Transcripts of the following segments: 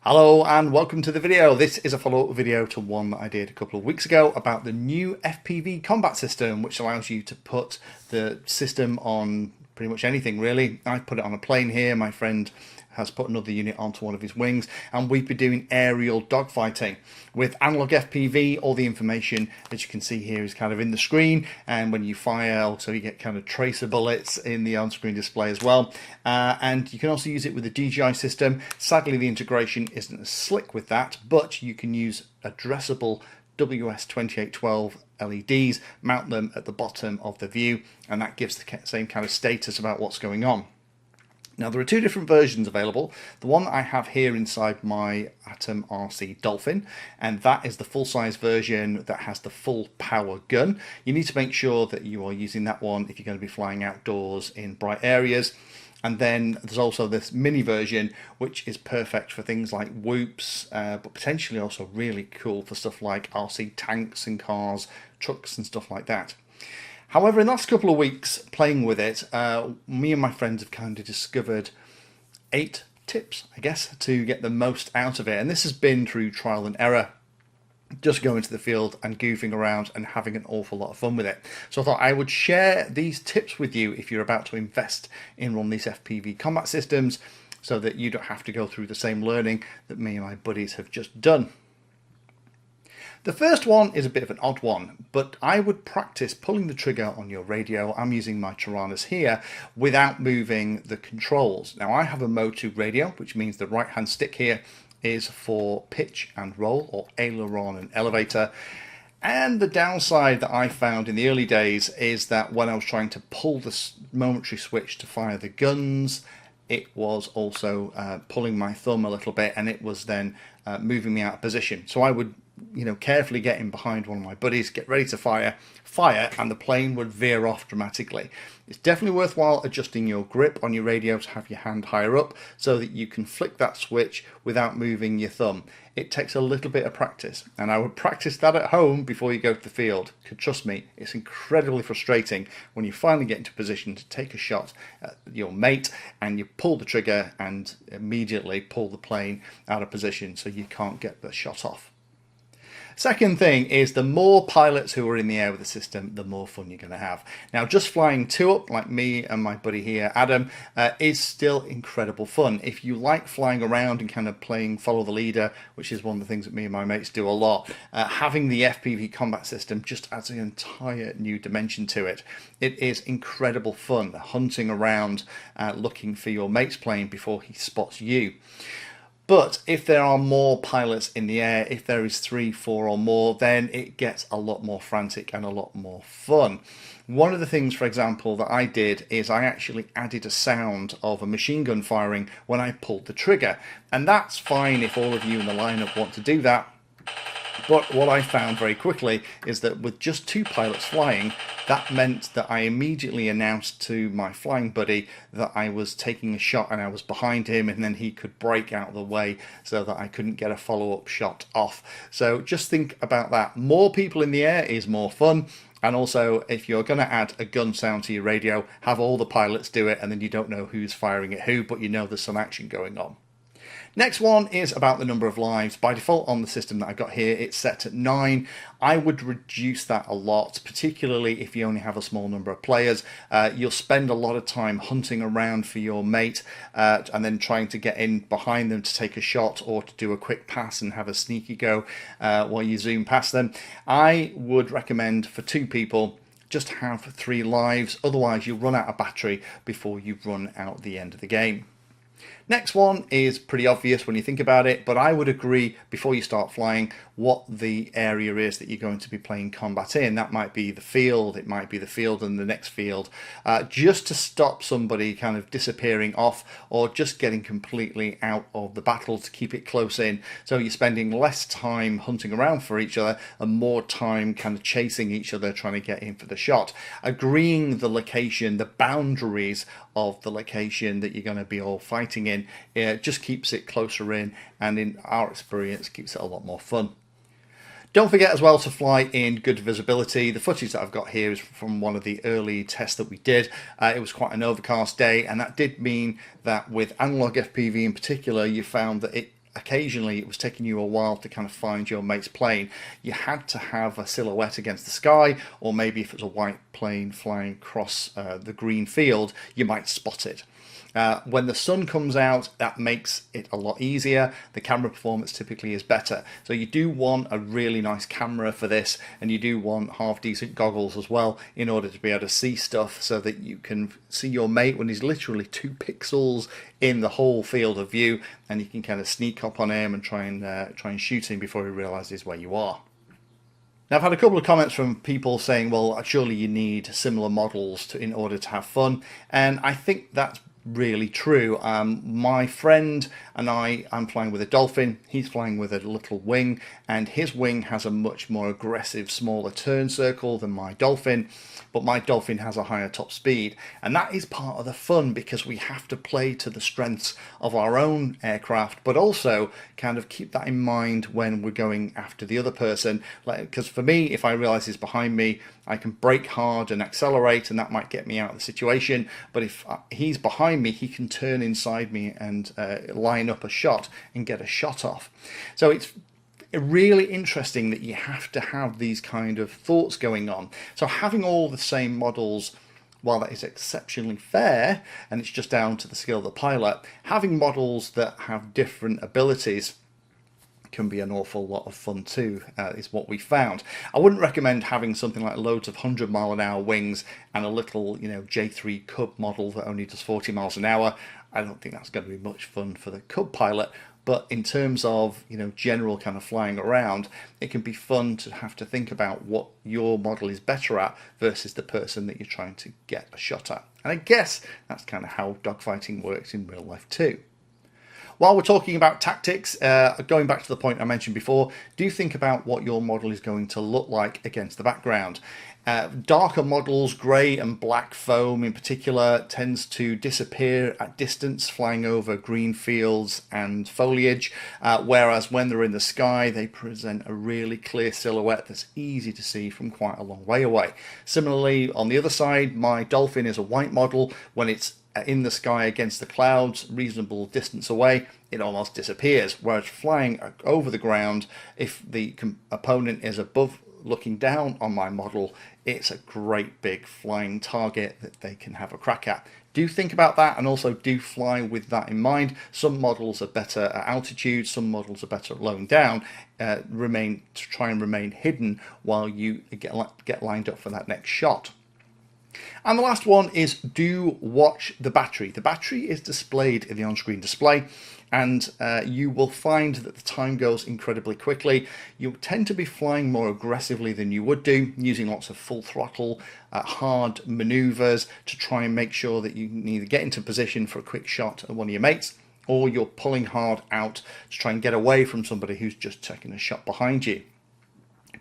Hello and welcome to the video. This is a follow-up video to one that I did a couple of weeks ago about the new FPV Combat system, which allows you to put the system on pretty much anything really. I put it on a plane here. My friend has put another unit onto one of his wings, and we've been doing aerial dogfighting with analog FPV. All the information that you can see here is kind of in the screen, and when you fire, so you get kind of tracer bullets in the on-screen display as well. And you can also use it with the DJI system. Sadly, the integration isn't as slick with that, but you can use addressable WS2812 LEDs, mount them at the bottom of the view, and that gives the same kind of status about what's going on. Now, there are two different versions available. The one that I have here inside my Atom RC Dolphin, and that is the full-size version that has the full power gun. You need to make sure that you are using that one if you're going to be flying outdoors in bright areas. And then there's also this mini version, which is perfect for things like whoops, but potentially also really cool for stuff like RC tanks and cars, trucks and stuff like that. However, in the last couple of weeks playing with it, me and my friends have kind of discovered 8 tips, I guess, to get the most out of it. And this has been through trial and error, just going to the field and goofing around and having an awful lot of fun with it. So I thought I would share these tips with you if you're about to invest in one of these FPV combat systems, so that you don't have to go through the same learning that me and my buddies have just done. The first one is a bit of an odd one, but I would practice pulling the trigger on your radio. I'm using my Taranis here without moving the controls. Now, I have a Mode 2 radio, which means the right hand stick here is for pitch and roll, or aileron and elevator. And the downside that I found in the early days is that when I was trying to pull the momentary switch to fire the guns, it was also pulling my thumb a little bit, and it was then moving me out of position. So I would carefully get in behind one of my buddies, get ready to fire, and the plane would veer off dramatically. It's definitely worthwhile adjusting your grip on your radio to have your hand higher up so that you can flick that switch without moving your thumb. It takes a little bit of practice, and I would practice that at home before you go to the field, because trust me, it's incredibly frustrating when you finally get into position to take a shot at your mate and you pull the trigger and immediately pull the plane out of position so you can't get the shot off. Second thing is, the more pilots who are in the air with the system, the more fun you're going to have. Now, just flying 2 up, like me and my buddy here, Adam, is still incredible fun. If you like flying around and kind of playing follow the leader, which is one of the things that me and my mates do a lot, having the FPV combat system just adds an entire new dimension to it. It is incredible fun hunting around, looking for your mate's plane before he spots you. But if there are more pilots in the air, if there is 3, 4 or more, then it gets a lot more frantic and a lot more fun. One of the things, for example, that I did is I actually added a sound of a machine gun firing when I pulled the trigger. And that's fine if all of you in the lineup want to do that. But what I found very quickly is that with just 2 pilots flying, that meant that I immediately announced to my flying buddy that I was taking a shot and I was behind him, and then he could break out of the way so that I couldn't get a follow-up shot off. So just think about that. More people in the air is more fun. And also, if you're going to add a gun sound to your radio, have all the pilots do it, and then you don't know who's firing at who, but you know there's some action going on. Next one is about the number of lives. By default on the system that I've got here, it's set at 9. I would reduce that a lot, particularly if you only have a small number of players. You'll spend a lot of time hunting around for your mate and then trying to get in behind them to take a shot or to do a quick pass and have a sneaky go while you zoom past them. I would recommend for 2 people, just have 3 lives. Otherwise, you'll run out of battery before you run out the end of the game. Next one is pretty obvious when you think about it, but I would agree before you start flying what the area is that you're going to be playing combat in. That might be the field, it might be the field and the next field, just to stop somebody kind of disappearing off or just getting completely out of the battle, to keep it close in. So you're spending less time hunting around for each other and more time kind of chasing each other, trying to get in for the shot. Agreeing the location, the boundaries of the location that you're going to be all fighting in, it just keeps it closer in, and in our experience keeps it a lot more fun. Don't forget as well to fly in good visibility. The footage that I've got here is from one of the early tests that we did. It was quite an overcast day, and that did mean that with analog FPV in particular, you found that it occasionally it was taking you a while to kind of find your mate's plane, you had to have a silhouette against the sky, or maybe if it was a white plane flying across the green field, you might spot it. When the sun comes out, that makes it a lot easier. The camera performance typically is better. So you do want a really nice camera for this, and you do want half decent goggles as well in order to be able to see stuff so that you can see your mate when he's literally 2 pixels in the whole field of view, and you can kind of sneak up on him and try and shoot him before he realizes where you are. Now, I've had a couple of comments from people saying, well, surely you need similar models in order to have fun, and I think that's really true. My friend and I'm flying with a Dolphin, he's flying with a little wing, and his wing has a much more aggressive, smaller turn circle than my Dolphin, but my Dolphin has a higher top speed, and that is part of the fun because we have to play to the strengths of our own aircraft, but also kind of keep that in mind when we're going after the other person. Because for me, if I realize he's behind me, I can brake hard and accelerate, and that might get me out of the situation. But if he's behind me, he can turn inside me and line up a shot and get a shot off. So it's really interesting that you have to have these kind of thoughts going on. So having all the same models, while that is exceptionally fair, and it's just down to the skill of the pilot, having models that have different abilities can be an awful lot of fun too, is what we found. I wouldn't recommend having something like loads of 100-mile-an-hour wings and a little, J3 Cub model that only does 40 miles an hour. I don't think that's going to be much fun for the Cub pilot. But in terms of, general kind of flying around, it can be fun to have to think about what your model is better at versus the person that you're trying to get a shot at. And I guess that's kind of how dogfighting works in real life too. While we're talking about tactics, going back to the point I mentioned before, do think about what your model is going to look like against the background. Darker models, grey and black foam in particular, tends to disappear at distance flying over green fields and foliage, whereas when they're in the sky they present a really clear silhouette that's easy to see from quite a long way away. Similarly, on the other side, my Dolphin is a white model. When it's in the sky against the clouds, reasonable distance away, it almost disappears, whereas flying over the ground, if the opponent is above looking down on my model, it's a great big flying target that they can have a crack at. Do think about that, and also do fly with that in mind. Some models are better at altitude, some models are better at slowing down, try and remain hidden while you get lined up for that next shot. And the last one is do watch the battery. The battery is displayed in the on-screen display, and you will find that the time goes incredibly quickly. You tend to be flying more aggressively than you would do, using lots of full throttle, hard maneuvers to try and make sure that you can either get into position for a quick shot at one of your mates, or you're pulling hard out to try and get away from somebody who's just taking a shot behind you.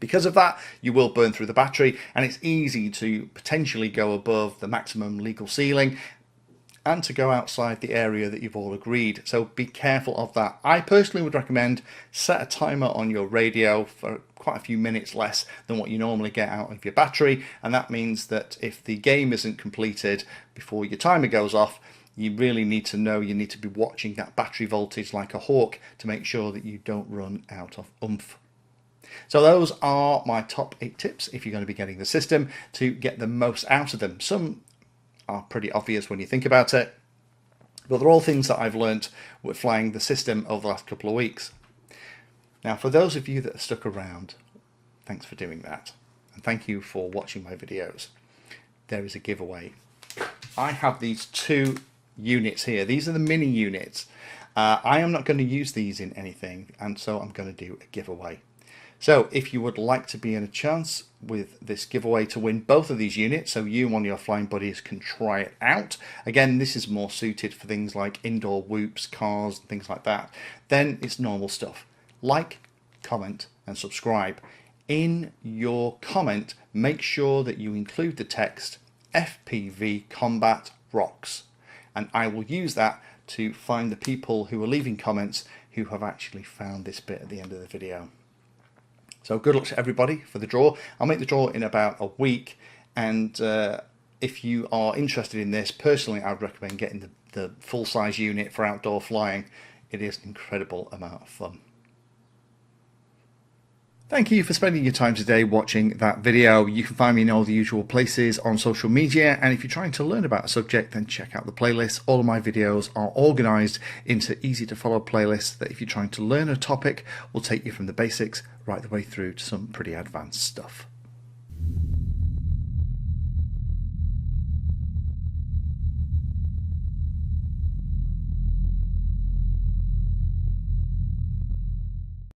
Because of that, you will burn through the battery, and it's easy to potentially go above the maximum legal ceiling and to go outside the area that you've all agreed. So be careful of that. I personally would recommend set a timer on your radio for quite a few minutes less than what you normally get out of your battery, and that means that if the game isn't completed before your timer goes off, you really need to know you need to be watching that battery voltage like a hawk to make sure that you don't run out of oomph. So those are my top 8 tips if you're going to be getting the system to get the most out of them. Some are pretty obvious when you think about it, but they're all things that I've learnt with flying the system over the last couple of weeks. Now, for those of you that have stuck around, thanks for doing that, and thank you for watching my videos. There is a giveaway. I have these 2 units here. These are the mini units. I am not going to use these in anything, and so I'm going to do a giveaway. So if you would like to be in a chance with this giveaway to win both of these units, so you and one of your flying buddies can try it out. Again, this is more suited for things like indoor whoops, cars, and things like that. Then it's normal stuff. Like, comment, and subscribe. In your comment, make sure that you include the text FPV Combat Rocks, and I will use that to find the people who are leaving comments who have actually found this bit at the end of the video. So good luck to everybody for the draw. I'll make the draw in about a week, and if you are interested in this, personally I would recommend getting the full-size unit for outdoor flying. It is an incredible amount of fun. Thank you for spending your time today watching that video. You can find me in all the usual places on social media, and if you're trying to learn about a subject, then check out the playlist. All of my videos are organised into easy to follow playlists that, if you're trying to learn a topic, will take you from the basics right the way through to some pretty advanced stuff.